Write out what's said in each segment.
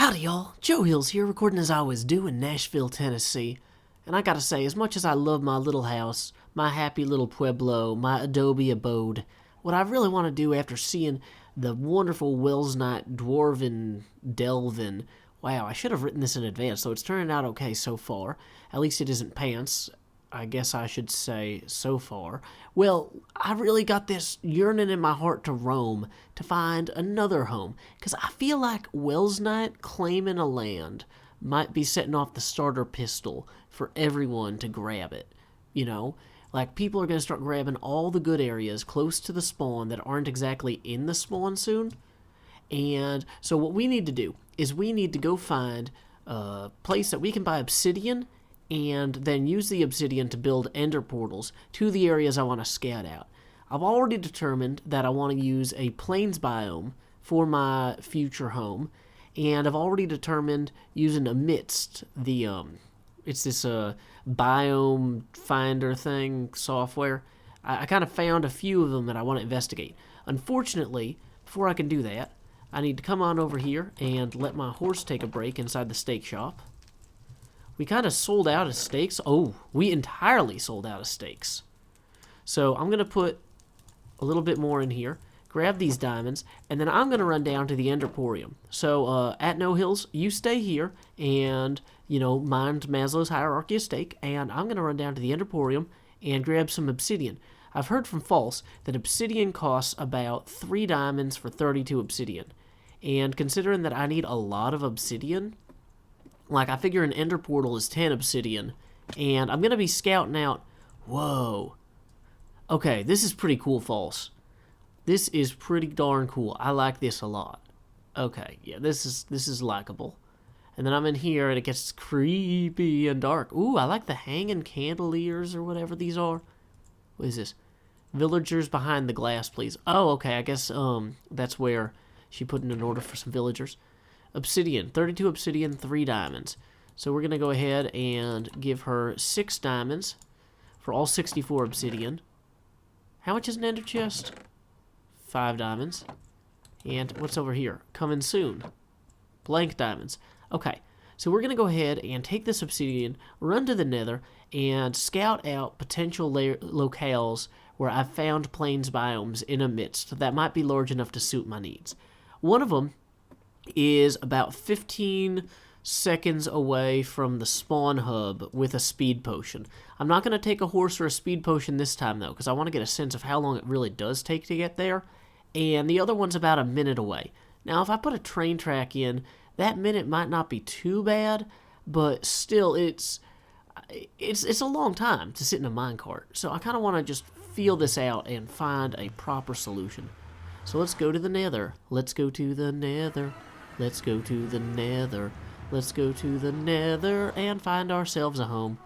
Howdy y'all, Joe Hills here, recording as I always do in Nashville, Tennessee. And I gotta say, as much as I love my little house, my happy little pueblo, my adobe abode, what I really want to do after seeing the wonderful Welsknight dwarven delven, wow, I should have written this in advance, so it's turning out okay so far. At least it isn't pants, I guess I should say so far. Well, I really got this yearning in my heart to roam, to find another home, because I feel like Welsknight claiming a land might be setting off the starter pistol for everyone to grab it, you know? Like, people are going to start grabbing all the good areas close to the spawn that aren't exactly in the spawn soon. And so what we need to do is we need to go find a place that we can buy obsidian and then use the obsidian to build ender portals to the areas I want to scout out. I've already determined that I want to use a plains biome for my future home, and I've already determined using amidst the it's this biome finder thing software. I kind of found a few of them that I want to investigate. Unfortunately, before I can do that, I need to come on over here and let my horse take a break inside the steak shop. We kind of sold out of steaks. Oh, we entirely sold out of steaks. So I'm going to put a little bit more in here, grab these diamonds, and then I'm going to run down to the Enderporium. So at No Hills, you stay here and, you know, mind Maslow's hierarchy of steak, and I'm going to run down to the Enderporium and grab some obsidian. I've heard from False that obsidian costs about 3 diamonds for 32 obsidian. And considering that I need a lot of obsidian, like, I figure an ender portal is 10 obsidian, and I'm going to be scouting out... Whoa. Okay, this is pretty cool, False. This is pretty darn cool. I like this a lot. Okay, yeah, this is likable. And then I'm in here, and it gets creepy and dark. Ooh, I like the hanging chandeliers or whatever these are. What is this? Villagers behind the glass, please. Oh, okay, I guess that's where she put in an order for some villagers. Obsidian, 32 obsidian, 3 diamonds. So we're going to go ahead and give her 6 diamonds for all 64 obsidian. How much is an ender chest? 5 diamonds. And what's over here? Coming soon. Blank diamonds. Okay, so we're going to go ahead and take this obsidian, run to the nether, and scout out potential locales where I've found plains biomes in a midst that might be large enough to suit my needs. One of them is about 15 seconds away from the spawn hub with a speed potion. I'm not going to take a horse or a speed potion this time, though, because I want to get a sense of how long it really does take to get there. And the other one's about a minute away. Now, if I put a train track in, that minute might not be too bad, but still, it's a long time to sit in a minecart. So I kind of want to just feel this out and find a proper solution. So let's go to the nether. Let's go to the nether. Let's go to the nether. Let's go to the nether and find ourselves a home.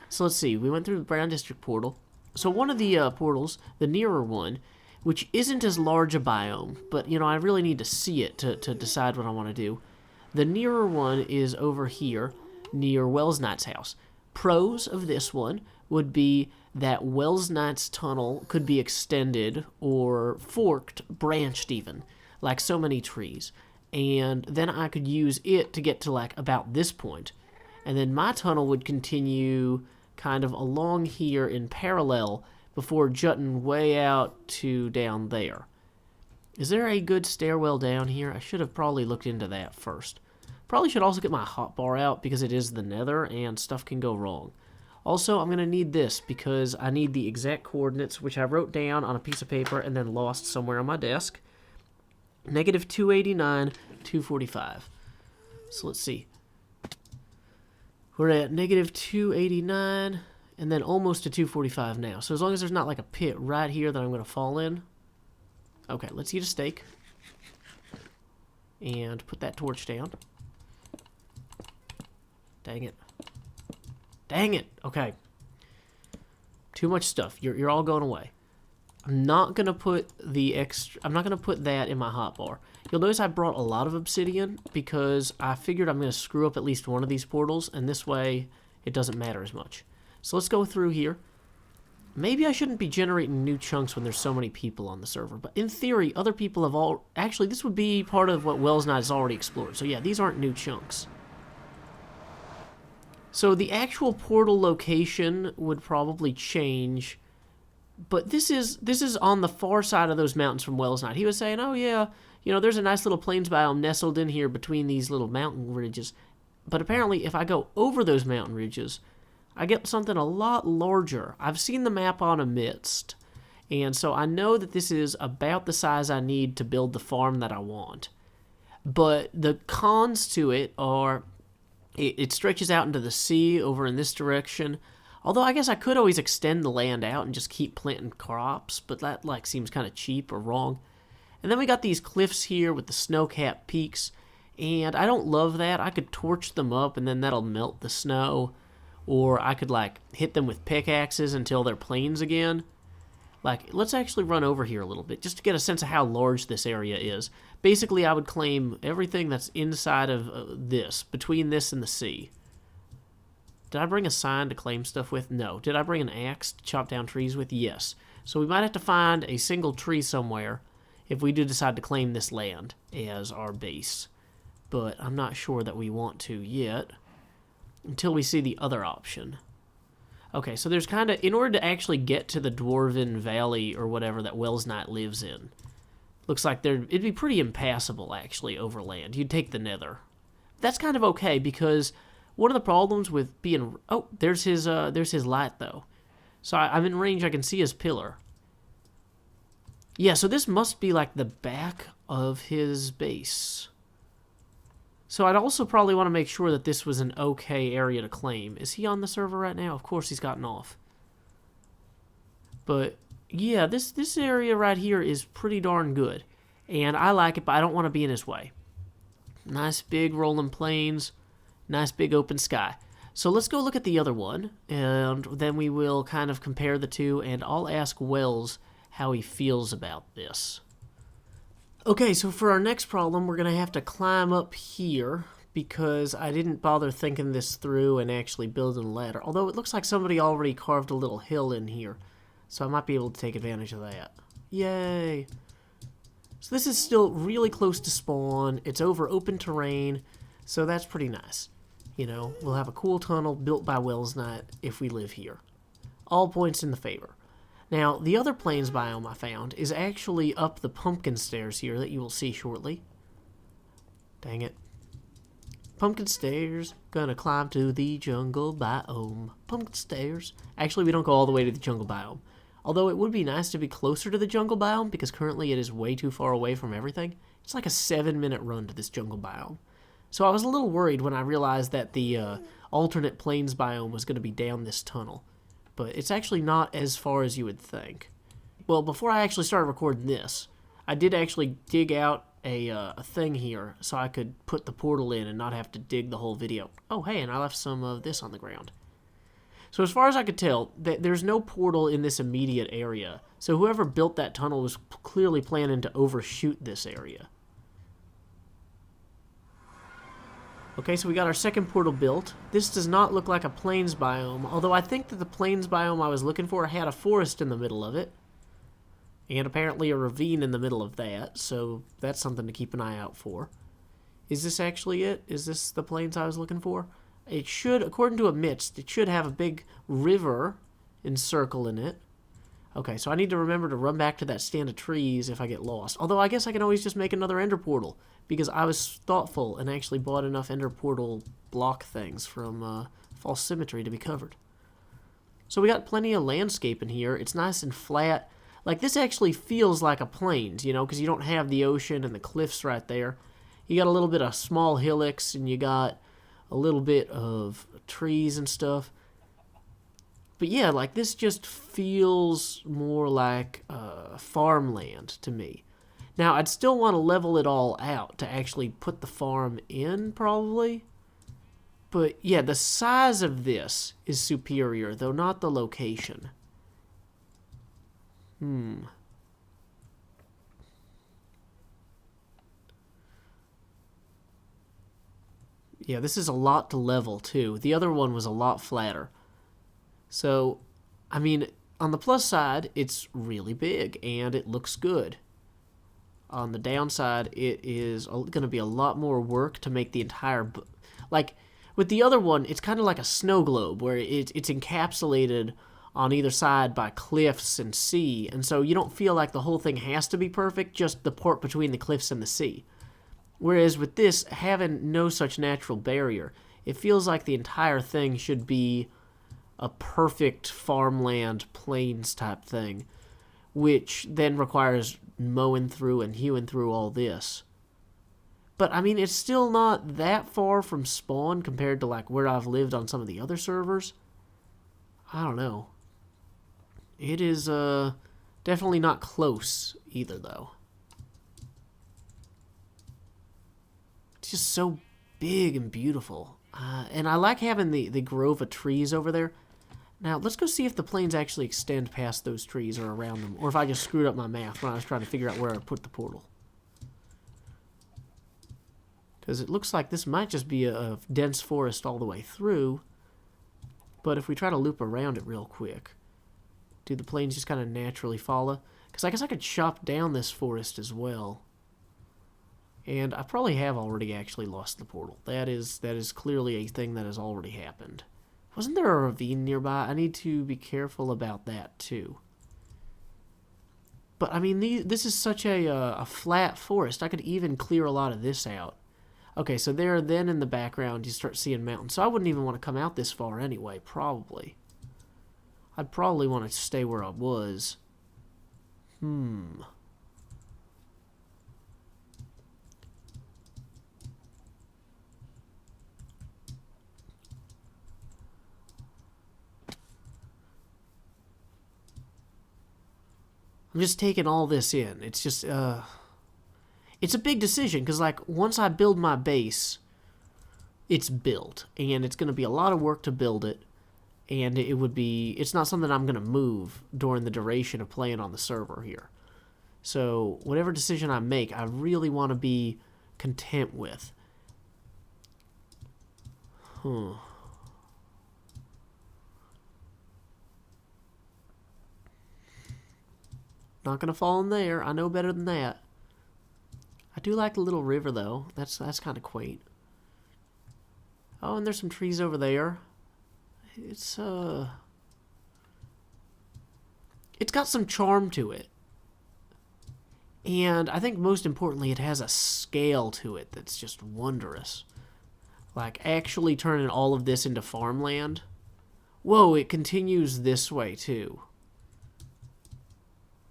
So let's see. We went through the Brown District portal. So one of the portals, the nearer one, which isn't as large a biome, but, you know, I really need to see it to decide what I want to do. The nearer one is over here near Welsknight's house. Pros of this one would be that Welsknight's tunnel could be extended or forked, branched even, like so many trees. And then I could use it to get to, like, about this point. And then my tunnel would continue kind of along here in parallel before jutting way out to down there. Is there a good stairwell down here? I should have probably looked into that first. Probably should also get my hotbar out because it is the nether and stuff can go wrong. Also, I'm going to need this because I need the exact coordinates, which I wrote down on a piece of paper and then lost somewhere on my desk. Negative 289, 245. So let's see. We're at negative 289 and then almost to 245 now. So as long as there's not like a pit right here that I'm going to fall in. Okay, let's eat a steak. And put that torch down. Dang it. Dang it. Okay. Too much stuff. You're all going away. I'm not gonna put I'm not gonna put that in my hotbar. You'll notice I brought a lot of obsidian because I figured I'm gonna screw up at least one of these portals, and this way it doesn't matter as much. So let's go through here. maybe I shouldn't be generating new chunks when there's so many people on the server, but in theory, other people have all... Actually, this would be part of what Welsknight has already explored. So yeah, these aren't new chunks. So the actual portal location would probably change, but this is on the far side of those mountains from Welsknight. He was saying, oh yeah, you know, there's a nice little plains biome nestled in here between these little mountain ridges. But apparently, if I go over those mountain ridges, I get something a lot larger. I've seen the map on Amidst, and so I know that this is about the size I need to build the farm that I want. But the cons to it are... It stretches out into the sea over in this direction. Although I guess I could always extend the land out and just keep planting crops, but that like seems kind of cheap or wrong. And then we got these cliffs here with the snow-capped peaks, and I don't love that. I could torch them up and then that'll melt the snow, or I could like hit them with pickaxes until they're plains again. Like, let's actually run over here a little bit just to get a sense of how large this area is. Basically, I would claim everything that's inside of this, between this and the sea. Did I bring a sign to claim stuff with? No. Did I bring an axe to chop down trees with? Yes. So we might have to find a single tree somewhere if we do decide to claim this land as our base. But I'm not sure that we want to yet until we see the other option. Okay, so there's kind of, in order to actually get to the Dwarven Valley or whatever that Welsknight lives in, looks like it'd be pretty impassable, actually, over land. You'd take the Nether. That's kind of okay, because one of the problems with being... Oh, there's his light, though. So I'm in range, I can see his pillar. Yeah, so this must be, like, the back of his base. So I'd also probably want to make sure that this was an okay area to claim. Is he on the server right now? Of course he's gotten off. But yeah, this area right here is pretty darn good. And I like it, but I don't want to be in his way. Nice big rolling plains. Nice big open sky. So let's go look at the other one. And then we will kind of compare the two. And I'll ask Wells how he feels about this. Okay, so for our next problem, we're going to have to climb up here because I didn't bother thinking this through and actually building a ladder. Although it looks like somebody already carved a little hill in here, so I might be able to take advantage of that. Yay! So this is still really close to spawn. It's over open terrain, so that's pretty nice. You know, we'll have a cool tunnel built by Welsknight if we live here. All points in the favor. Now, the other plains biome I found is actually up the pumpkin stairs here that you will see shortly. Dang it. Pumpkin stairs, gonna climb to the jungle biome. Pumpkin stairs. Actually, we don't go all the way to the jungle biome. Although it would be nice to be closer to the jungle biome because currently it is way too far away from everything. It's like a 7-minute run to this jungle biome. So I was a little worried when I realized that the alternate plains biome was gonna be down this tunnel. But it's actually not as far as you would think. Well, before I actually started recording this, I did actually dig out a thing here so I could put the portal in and not have to dig the whole video. Oh, hey, and I left some of this on the ground. So as far as I could tell, there's no portal in this immediate area. So whoever built that tunnel was clearly planning to overshoot this area. Okay, so we got our second portal built. This does not look like a plains biome, although I think that the plains biome I was looking for had a forest in the middle of it. And apparently a ravine in the middle of that, so that's something to keep an eye out for. Is this actually it? Is this the plains I was looking for? It should, according to Amidst, it should have a big river encircling it. Okay, so I need to remember to run back to that stand of trees if I get lost. Although I guess I can always just make another ender portal, because I was thoughtful and actually bought enough ender portal block things from False Symmetry to be covered. So we got plenty of landscape in here. It's nice and flat. Like, this actually feels like a plains, you know, because you don't have the ocean and the cliffs right there. You got a little bit of small hillocks, and you got a little bit of trees and stuff. But yeah, like, this just feels more like farmland to me. Now, I'd still want to level it all out to actually put the farm in, probably. But yeah, the size of this is superior, though not the location. Yeah, this is a lot to level, too. The other one was a lot flatter. So, I mean, on the plus side, it's really big and it looks good. On the downside, it is going to be a lot more work to make the entire... Like, with the other one, it's kind of like a snow globe, where it's encapsulated on either side by cliffs and sea, and so you don't feel like the whole thing has to be perfect, just the part between the cliffs and the sea. Whereas with this, having no such natural barrier, it feels like the entire thing should be a perfect farmland plains type thing, which then requires mowing through and hewing through all this. But, I mean, it's still not that far from spawn compared to, like, where I've lived on some of the other servers. I don't know. It is, definitely not close either, though. It's just so big and beautiful. And I like having the grove of trees over there. Now, let's go see if the plains actually extend past those trees or around them, or if I just screwed up my math when I was trying to figure out where I put the portal. Because it looks like this might just be a dense forest all the way through. But if we try to loop around it real quick, do the plains just kind of naturally follow? Because I guess I could chop down this forest as well. And I probably have already actually lost the portal. That is clearly a thing that has already happened. Wasn't there a ravine nearby? I need to be careful about that too. But I mean, this is such a flat forest. I could even clear a lot of this out. Okay, so there, then in the background, you start seeing mountains. So I wouldn't even want to come out this far anyway, probably. I'd probably want to stay where I was. I'm just taking all this in. It's just, it's a big decision, because, like, once I build my base, it's built, and it's going to be a lot of work to build it, and it's not something I'm going to move during the duration of playing on the server here. So, whatever decision I make, I really want to be content with. Not going to fall in there. I know better than that. I do like the little river, though. That's kind of quaint. Oh, and there's some trees over there. It's got some charm to it. And I think most importantly, it has a scale to it that's just wondrous. Like, actually turning all of this into farmland. Whoa, it continues this way, too.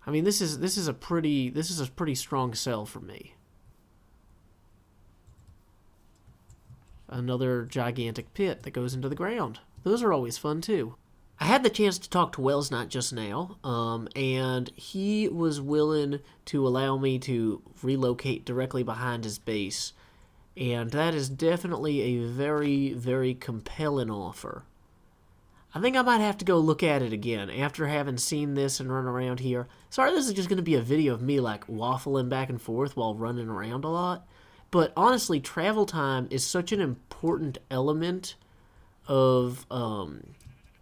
I mean, this is a pretty strong sell for me. Another gigantic pit that goes into the ground. Those are always fun, too. I had the chance to talk to Welsknight just now, and he was willing to allow me to relocate directly behind his base. And that is definitely a very, very compelling offer. I think I might have to go look at it again after having seen this and run around here. Sorry, this is just going to be a video of me, like, waffling back and forth while running around a lot. But honestly, travel time is such an important element of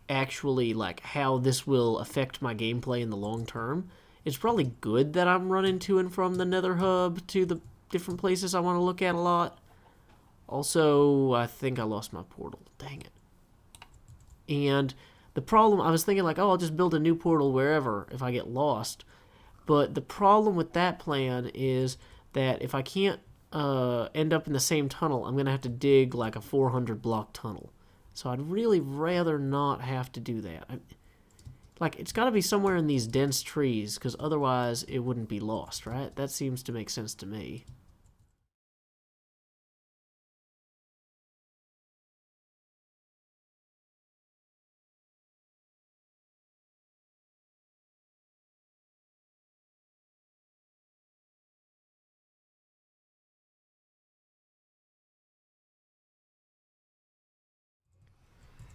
actually, like, how this will affect my gameplay in the long term. It's probably good that I'm running to and from the Nether Hub to the different places I want to look at a lot. Also, I think I lost my portal. Dang it. And the problem, I was thinking, like, oh, I'll just build a new portal wherever if I get lost. But the problem with that plan is that if I can't end up in the same tunnel, I'm going to have to dig like a 400 block tunnel. So I'd really rather not have to do that. Like, it's got to be somewhere in these dense trees, because otherwise it wouldn't be lost, right? That seems to make sense to me.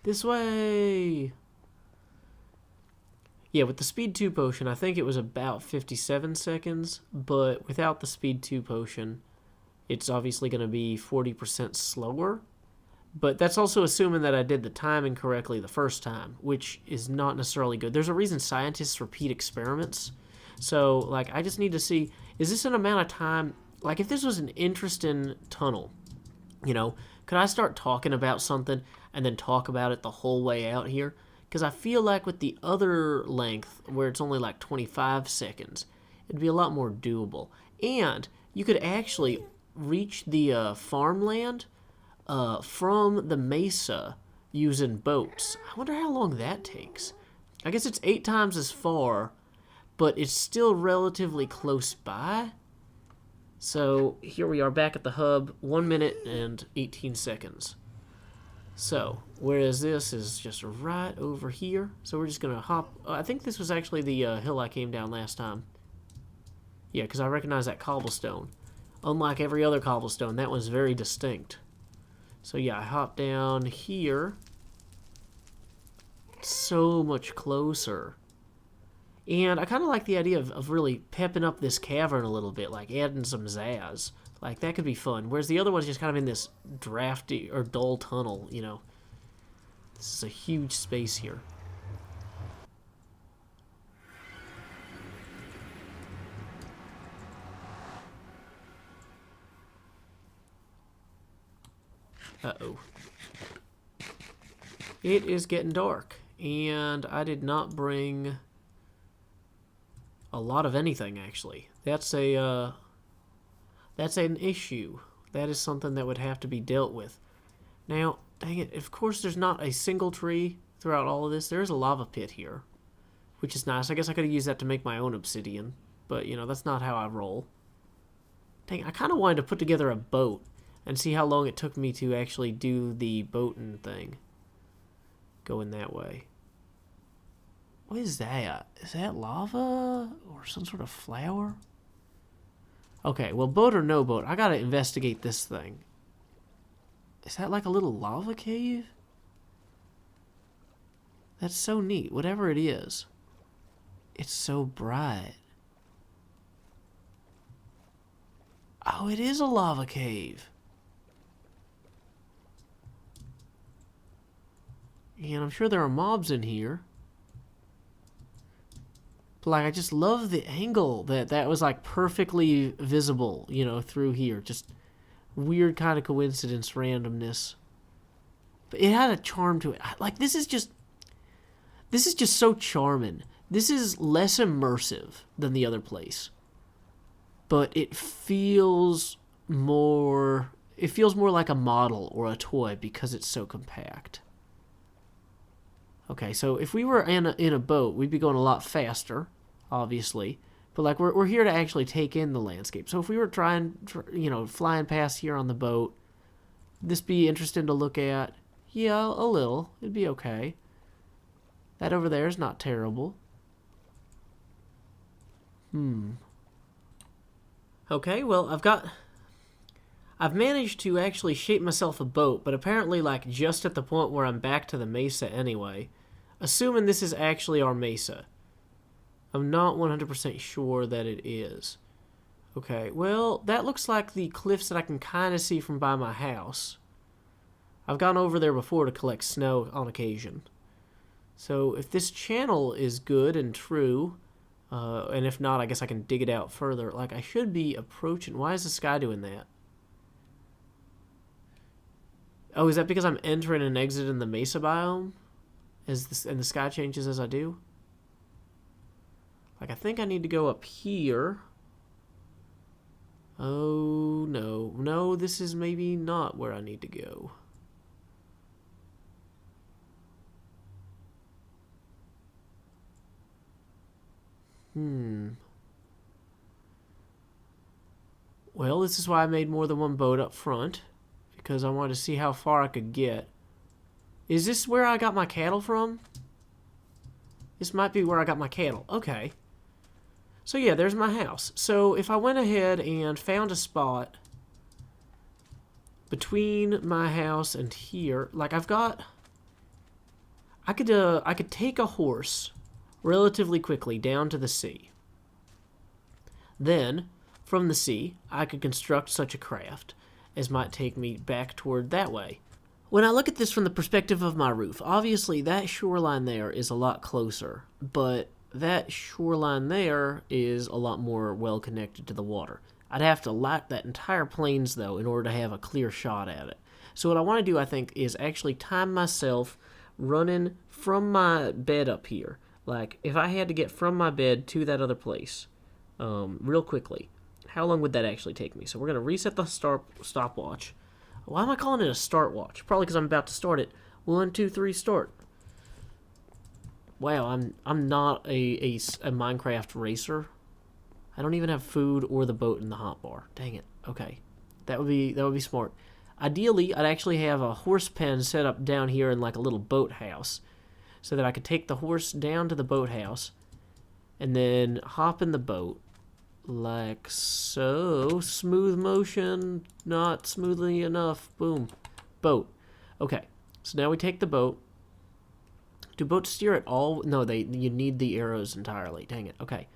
This way! Yeah, with the Speed 2 potion, I think it was about 57 seconds, but without the Speed 2 potion, it's obviously going to be 40% slower. But that's also assuming that I did the timing correctly the first time, which is not necessarily good. There's a reason scientists repeat experiments. So, like, I just need to see, is this an amount of time? Like, if this was an interesting tunnel, you know, could I start talking about something and then talk about it the whole way out here? Because I feel like with the other length, where it's only like 25 seconds, it'd be a lot more doable. And you could actually reach the farmland from the mesa using boats. I wonder how long that takes. I guess it's 8 times as far, but it's still relatively close by. So here we are back at the hub, 1 minute and 18 seconds. So, whereas this is just right over here. So we're just going to hop. I think this was actually the hill I came down last time. Yeah, because I recognize that cobblestone. Unlike every other cobblestone, that one's very distinct. So yeah, I hop down here. So much closer. And I kind of like the idea of really pepping up this cavern a little bit, like adding some zazz. Like, that could be fun. Whereas the other one's just kind of in this drafty or dull tunnel, you know. This is a huge space here. Uh-oh. It is getting dark. And I did not bring a lot of anything, actually. That's an issue. That is something that would have to be dealt with. Now, dang it, of course there's not a single tree throughout all of this. There is a lava pit here, which is nice. I guess I could have used that to make my own obsidian, but, you know, that's not how I roll. Dang, I kind of wanted to put together a boat and see how long it took me to actually do the boating thing. Going that way. What is that? Is that lava or some sort of flower? Okay, well, boat or no boat, I gotta investigate this thing. Is that like a little lava cave? That's so neat, whatever it is. It's so bright. Oh, it is a lava cave. And I'm sure there are mobs in here. But, like, I just love the angle that was, like, perfectly visible, you know, through here. Just weird kind of coincidence, randomness. But it had a charm to it. Like, this is just so charming. This is less immersive than the other place. But it feels more like a model or a toy because it's so compact. Okay, so if we were in a boat, we'd be going a lot faster, obviously. But, like, we're here to actually take in the landscape. So if we were flying past here on the boat, this be interesting to look at? Yeah, a little. It'd be okay. That over there is not terrible. Okay, well, I've managed to actually shape myself a boat, but apparently, like, just at the point where I'm back to the mesa anyway. Assuming this is actually our mesa. I'm not 100% sure that it is. Okay, well, that looks like the cliffs that I can kind of see from by my house. I've gone over there before to collect snow on occasion. So if this channel is good and true, and if not, I guess I can dig it out further. Like, I should be approaching... Why is the sky doing that? Oh, is that because I'm entering and exiting the mesa biome? And the sky changes as I do? Like, I think I need to go up here. Oh, no. No, this is maybe not where I need to go. Well, this is why I made more than one boat up front. Because I wanted to see how far I could get. Is this where I got my cattle from? This might be where I got my cattle. Okay. So yeah, there's my house. So if I went ahead and found a spot between my house and here, like I could take a horse relatively quickly down to the sea. Then, from the sea, I could construct such a craft as might take me back toward that way. When I look at this from the perspective of my roof, obviously that shoreline there is a lot closer, but that shoreline there is a lot more well connected to the water. I'd have to light that entire plains, though, in order to have a clear shot at it. So what I want to do, I think, is actually time myself running from my bed up here. Like, if I had to get from my bed to that other place real quickly, how long would that actually take me? So we're going to reset the stopwatch. Why am I calling it a start watch? Probably because I'm about to start it. 1, 2, 3, start. Wow, I'm not a Minecraft racer. I don't even have food or the boat in the hotbar. Dang it. Okay, that would be smart. Ideally, I'd actually have a horse pen set up down here in like a little boathouse, so that I could take the horse down to the boathouse, and then hop in the boat. Like so. Smooth motion, not smoothly enough. Boom. Boat. Okay, so now we take the boat. Do boats steer at all? No, you need the arrows entirely. Dang it. Okay.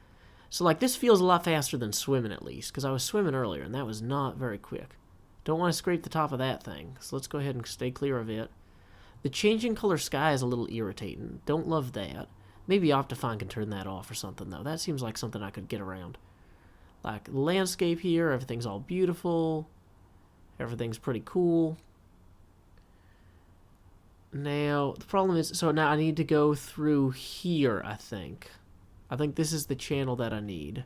So like this feels a lot faster than swimming at least, because I was swimming earlier and that was not very quick. Don't want to scrape the top of that thing, so let's go ahead and stay clear of it. The changing color sky is a little irritating. Don't love that. Maybe Optifine can turn that off or something though. That seems like something I could get around. Like, landscape here, everything's all beautiful. Everything's pretty cool. Now, the problem is, so now I need to go through here, I think. I think this is the channel that I need.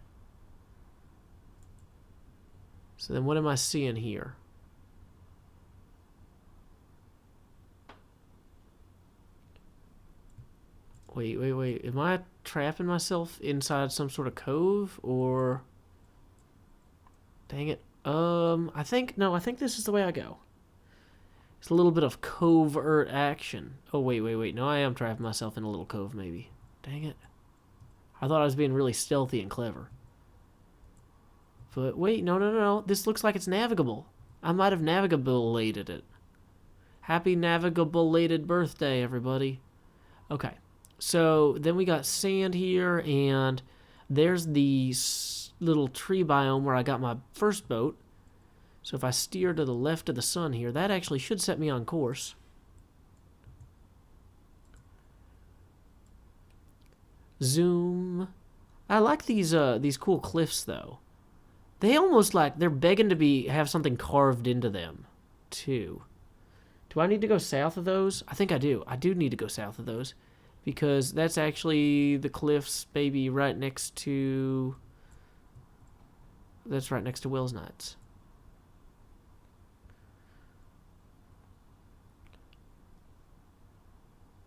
So then what am I seeing here? Wait. Am I trapping myself inside some sort of cove, or... Dang it. I think this is the way I go. It's a little bit of covert action. Oh, wait. No, I am trapping myself in a little cove, maybe. Dang it. I thought I was being really stealthy and clever. But wait, no. This looks like it's navigable. I might have navigable-lated it. Happy navigable-lated birthday, everybody. Okay. So, then we got sand here, and there's the little tree biome where I got my first boat. So if I steer to the left of the sun here, that actually should set me on course. Zoom. I like these cool cliffs though. They almost like they're begging to have something carved into them too. Do I need to go south of those? I think I do. I do need to go south of those because that's actually the cliffs, baby, right next to... That's right next to Welsknight.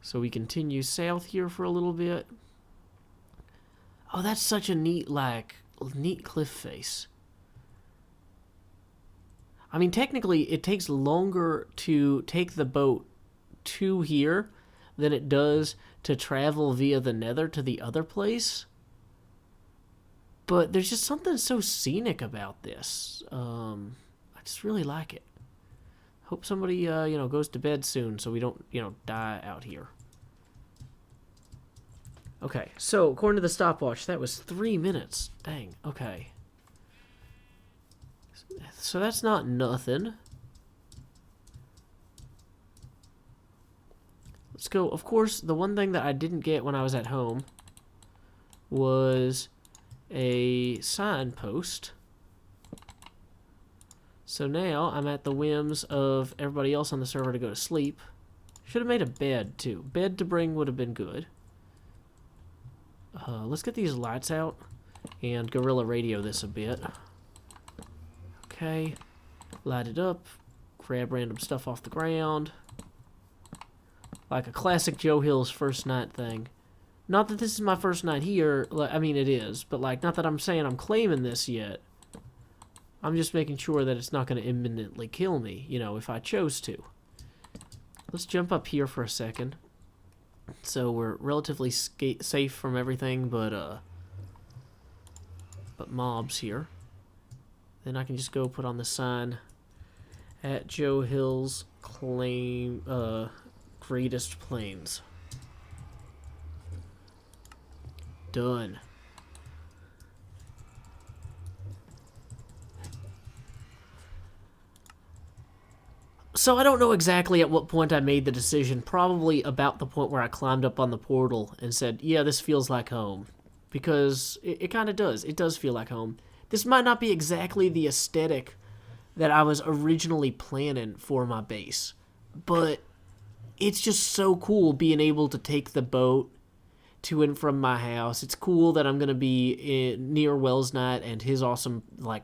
So we continue south here for a little bit. Oh, that's such a neat cliff face. I mean, technically, it takes longer to take the boat to here than it does to travel via the nether to the other place. But there's just something so scenic about this. I just really like it. Hope somebody, goes to bed soon so we don't, die out here. Okay, so according to the stopwatch, that was 3 minutes. Dang, okay. So that's not nothing. Let's go. Of course, the one thing that I didn't get when I was at home was a signpost. So now I'm at the whims of everybody else on the server to go to sleep. Should have made a bed too. Bed to bring would have been good. Let's get these lights out and guerrilla radio this a bit. Okay, light it up, grab random stuff off the ground. Like a classic Joe Hill's first night thing. Not that this is my first night here, I mean it is, but like not that I'm saying I'm claiming this yet. I'm just making sure that it's not going to imminently kill me, if I chose to. Let's jump up here for a second. So we're relatively safe from everything but mobs here. Then I can just go put on the sign at Joe Hill's greatest plains. Done. So I don't know exactly at what point I made the decision, probably about the point where I climbed up on the portal and said, yeah, this feels like home. Because it kind of does. It does feel like home. This might not be exactly the aesthetic that I was originally planning for my base, but it's just so cool being able to take the boat to and from my house. It's cool that I'm going to be near Welsknight and his awesome, like,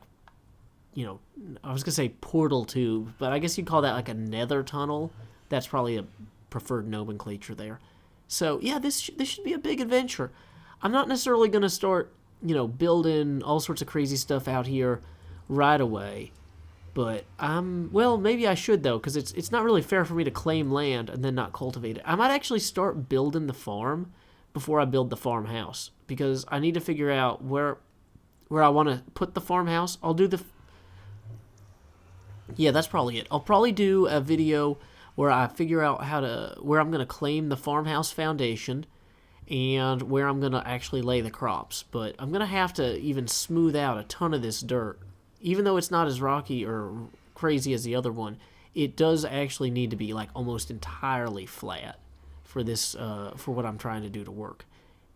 I was going to say portal tube, but I guess you'd call that like a nether tunnel. That's probably a preferred nomenclature there. So, yeah, this should be a big adventure. I'm not necessarily going to start, building all sorts of crazy stuff out here right away. But well, maybe I should, though, because it's not really fair for me to claim land and then not cultivate it. I might actually start building the farm before I build the farmhouse, because I need to figure out where I want to put the farmhouse. I'll do yeah, that's probably it. I'll probably do a video where I figure out where I'm going to claim the farmhouse foundation and where I'm going to actually lay the crops. But I'm going to have to even smooth out a ton of this dirt. Even though it's not as rocky or crazy as the other one, it does actually need to be like almost entirely flat for this, for what I'm trying to do to work.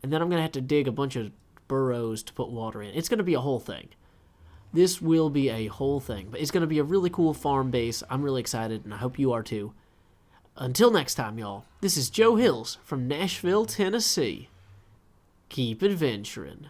And then I'm going to have to dig a bunch of burrows to put water in. It's going to be a whole thing. This will be a whole thing, but it's going to be a really cool farm base. I'm really excited, and I hope you are too. Until next time, y'all, this is Joe Hills from Nashville, Tennessee. Keep adventuring.